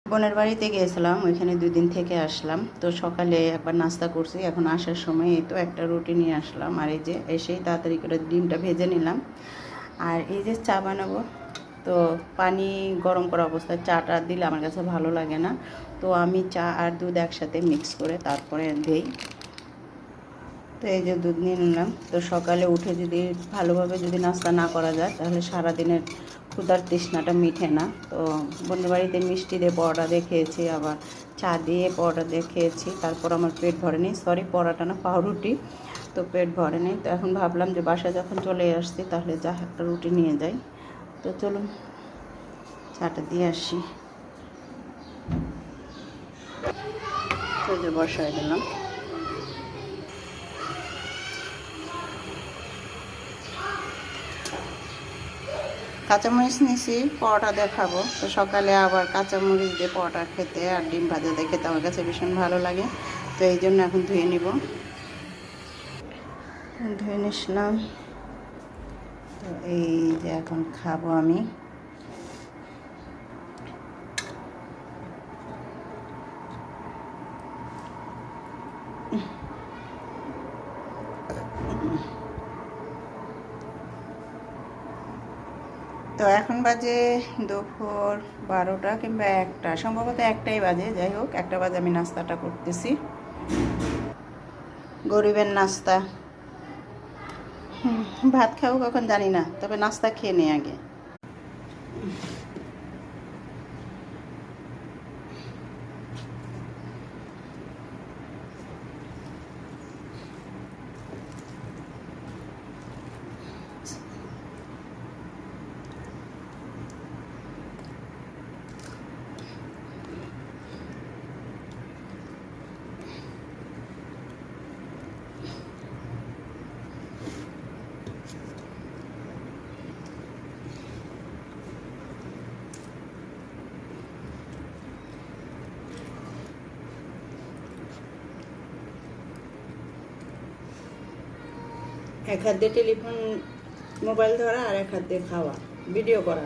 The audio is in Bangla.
বোনের বাড়িতে গিয়েছিলাম, ওইখানে 2 দিন থেকে আসলাম। তো সকালে একবার নাস্তা করছি, এখন আসার সময় এই তো একটা রুটি নিয়ে আসলাম। আর এই যে এসেই তাড়াতাড়ি করে ডিমটা ভেজে নিলাম। আর এই যে চা বানাবো, তো পানি গরম করা অবস্থায় চাটা দিলে আমার কাছে ভালো লাগে না। তো আমি চা আর দুধ একসাথে মিক্স করে তারপরে দেই। তো এই যে দুধ নিয়ে নিলাম। তো সকালে উঠে যদি ভালোভাবে যদি নাস্তা না করা যায় তাহলে সারাদিনের ক্ষুধার তৃষ্ণাটা মিঠে না। তো বোনের বাড়িতে মিষ্টি দিয়ে পরোটা দিয়ে খেয়েছি, আবার চা দিয়ে পরোটা দিয়ে খেয়েছি, তারপর আমার পেট ভরেনি। সরি, পরোটা না, পাউরুটি। তো পেট ভরেনি। তো এখন ভাবলাম যে বাসায় যখন চলে আসছি তাহলে যা একটা রুটি নিয়ে যাই। তো চলুন চাটা দিয়ে আসি। তো যে বসায় দিলাম। কাঁচামরিচ নিয়েছি পরোটা দিয়ে খাবো। তো সকালে আবার কাঁচামরিচ দিয়ে পরোটা খেতে আর ডিম ভাজা দিয়ে খেতে আমার কাছে ভীষণ ভালো লাগে। তো এই জন্য এখন ধুয়ে নিব। ধুয়ে নিলাম। তো এই যে এখন খাবো আমি। তো এখন বাজে দুপুর 12টা কিংবা 1টা, সম্ভবত 1টাই বাজে। যাই হোক, 1টা বাজে আমি নাস্তাটা করতেছি, গরিবের নাস্তা। ভাত খাবো কখন জানি না, তবে নাস্তা খেয়ে নিই আগে। এক হাত দিয়ে টেলিফোন মোবাইল ধরা আর এক হাত দিয়ে খাওয়া, ভিডিও করা।